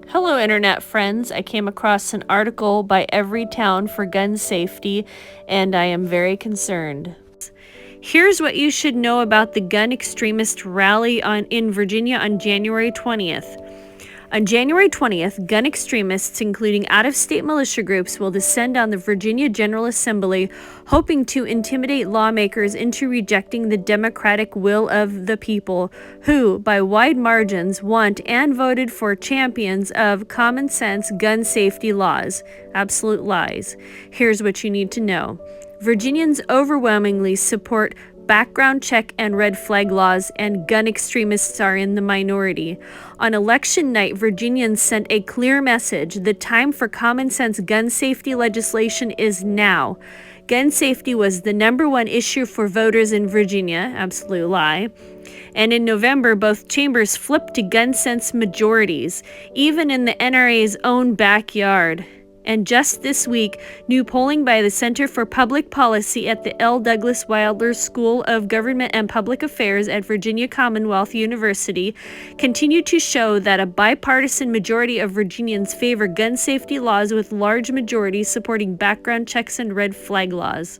Hello, Internet friends. I came across an article by Everytown for gun safety, and I am very concerned. Here's what you should know about the gun extremist rally in Virginia on January 20th. On January 20th, gun extremists, including out-of-state militia groups, will descend on the Virginia General Assembly, hoping to intimidate lawmakers into rejecting the democratic will of the people, who, by wide margins, want and voted for champions of common-sense gun safety laws. Absolute lies. Here's what you need to know. Virginians overwhelmingly support background check and red flag laws, and gun extremists are in the minority. On election night, Virginians sent a clear message: the time for common sense gun safety legislation is now. Gun safety was the #1 issue for voters in Virginia, absolute lie. And in November, both chambers flipped to gun sense majorities, even in the NRA's own backyard. And just this week, new polling by the Center for Public Policy at the L. Douglas Wilder School of Government and Public Affairs at Virginia Commonwealth University continued to show that a bipartisan majority of Virginians favor gun safety laws, with large majorities supporting background checks and red flag laws.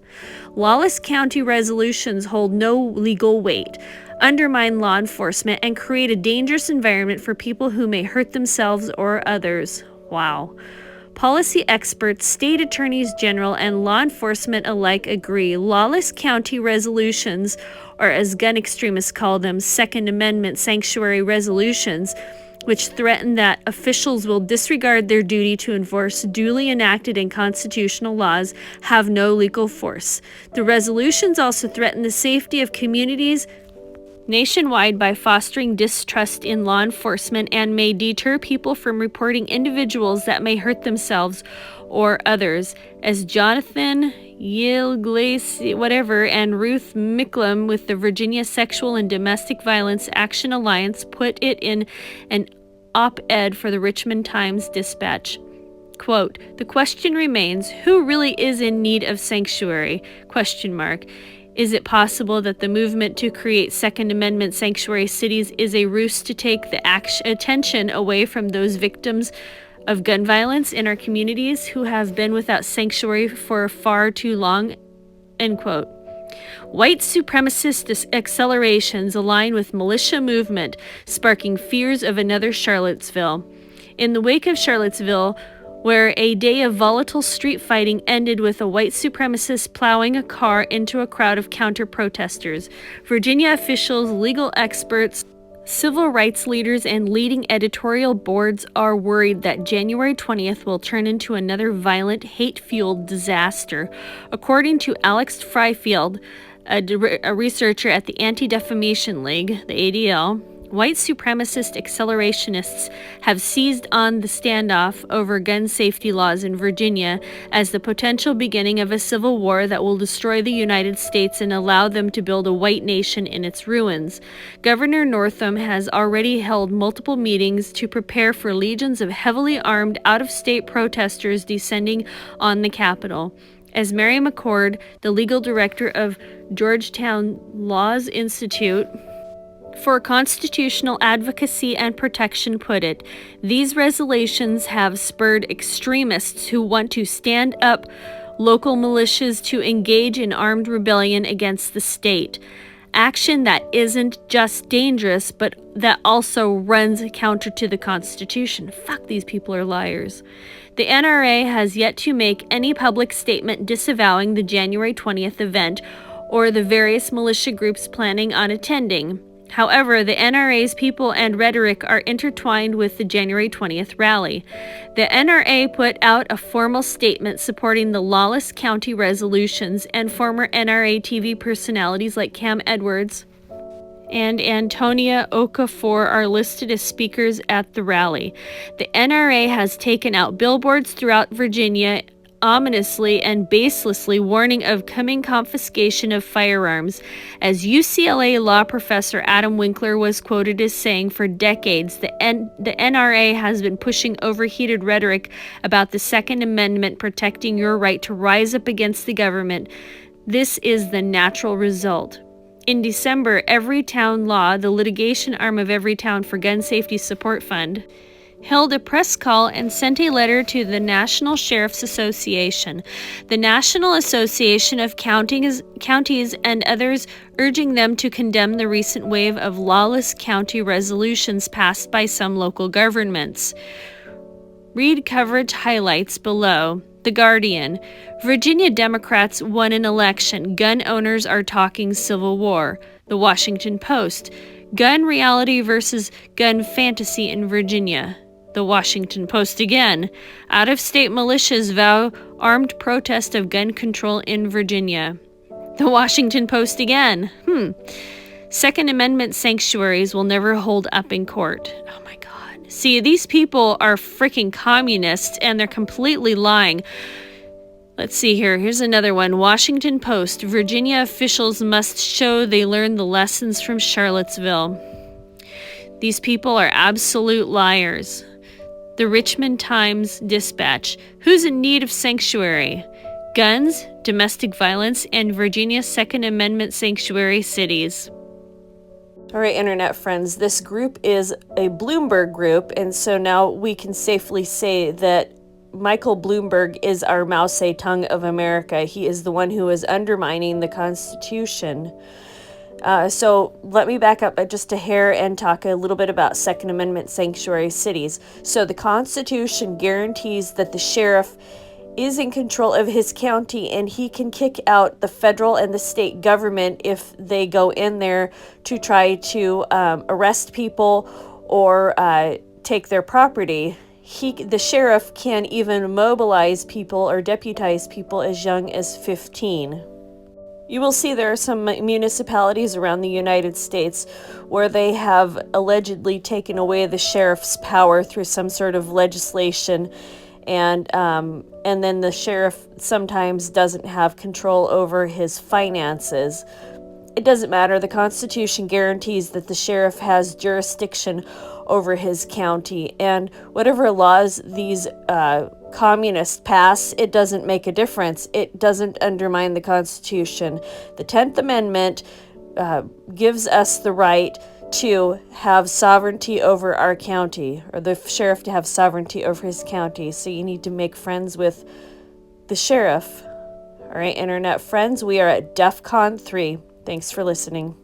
Lawless county resolutions hold no legal weight, undermine law enforcement, and create a dangerous environment for people who may hurt themselves or others. Wow. Policy experts, state attorneys general, and law enforcement alike agree lawless county resolutions, or as gun extremists call them, Second Amendment sanctuary resolutions, which threaten that officials will disregard their duty to enforce duly enacted and constitutional laws, have no legal force. The resolutions also threaten the safety of communities nationwide by fostering distrust in law enforcement and may deter people from reporting individuals that may hurt themselves or others. As Jonathan Yilglace and Ruth Micklem with the Virginia Sexual and Domestic Violence Action Alliance put it in an op-ed for the Richmond Times-Dispatch. Quote, "The question remains, who really is in need of sanctuary? ? Is it possible that the movement to create Second Amendment sanctuary cities is a ruse to take the attention away from those victims of gun violence in our communities who have been without sanctuary for far too long?" End quote. White supremacist accelerations align with militia movement, sparking fears of another Charlottesville. In the wake of Charlottesville, where a day of volatile street fighting ended with a white supremacist plowing a car into a crowd of counter-protesters, Virginia officials, legal experts, civil rights leaders, and leading editorial boards are worried that January 20th will turn into another violent, hate-fueled disaster. According to Alex Fryfield, a researcher at the Anti-Defamation League, the ADL, white supremacist accelerationists have seized on the standoff over gun safety laws in Virginia as the potential beginning of a civil war that will destroy the United States and allow them to build a white nation in its ruins. Governor Northam has already held multiple meetings to prepare for legions of heavily armed out-of-state protesters descending on the Capitol. As Mary McCord, the legal director of Georgetown Laws Institute for Constitutional Advocacy and Protection, put it, these resolutions have spurred extremists who want to stand up local militias to engage in armed rebellion against the state. Action that isn't just dangerous, but that also runs counter to the Constitution. Fuck, these people are liars. The NRA has yet to make any public statement disavowing the January 20th event or the various militia groups planning on attending. However, the NRA's people and rhetoric are intertwined with the January 20th rally. The NRA put out a formal statement supporting the lawless county resolutions, and former NRA TV personalities like Cam Edwards and Antonia Okafor are listed as speakers at the rally. The NRA has taken out billboards throughout Virginia, ominously and baselessly warning of coming confiscation of firearms. As UCLA law professor Adam Winkler was quoted as saying, for decades, the NRA has been pushing overheated rhetoric about the Second Amendment protecting your right to rise up against the government. This is the natural result. In December, Everytown Law, the litigation arm of Everytown for Gun Safety Support Fund, held a press call and sent a letter to the National Sheriff's Association, the National Association of Counties and others, urging them to condemn the recent wave of lawless county resolutions passed by some local governments. Read coverage highlights below. The Guardian. Virginia Democrats won an election. Gun owners are talking civil war. The Washington Post. Gun reality versus gun fantasy in Virginia. The Washington Post again. Out-of-state militias vow armed protest of gun control in Virginia. The Washington Post again. Second Amendment sanctuaries will never hold up in court. Oh my God. See, these people are freaking communists and they're completely lying. Let's see here. Here's another one. Washington Post. Virginia officials must show they learned the lessons from Charlottesville. These people are absolute liars. The Richmond Times-Dispatch. Who's in need of sanctuary? Guns, domestic violence, and Virginia's Second Amendment sanctuary cities. All right, internet friends, this group is a Bloomberg group, and so now we can safely say that Michael Bloomberg is our Mao Zedong of America. He is the one who is undermining the Constitution. So let me back up just a hair and talk a little bit about Second Amendment sanctuary cities. So the Constitution guarantees that the sheriff is in control of his county, and he can kick out the federal and the state government if they go in there to try to arrest people or take their property. The sheriff can even mobilize people or deputize people as young as 15. You will see there are some municipalities around the United States where they have allegedly taken away the sheriff's power through some sort of legislation, and then the sheriff sometimes doesn't have control over his finances. It doesn't matter. The Constitution guarantees that the sheriff has jurisdiction over his county, and whatever laws these communists pass, it doesn't make a difference. It doesn't undermine the Constitution. The 10th Amendment gives us the right to have sovereignty over our county, or the sheriff to have sovereignty over his county. So you need to make friends with the sheriff. All right, internet friends, we are at DEFCON 3. Thanks for listening.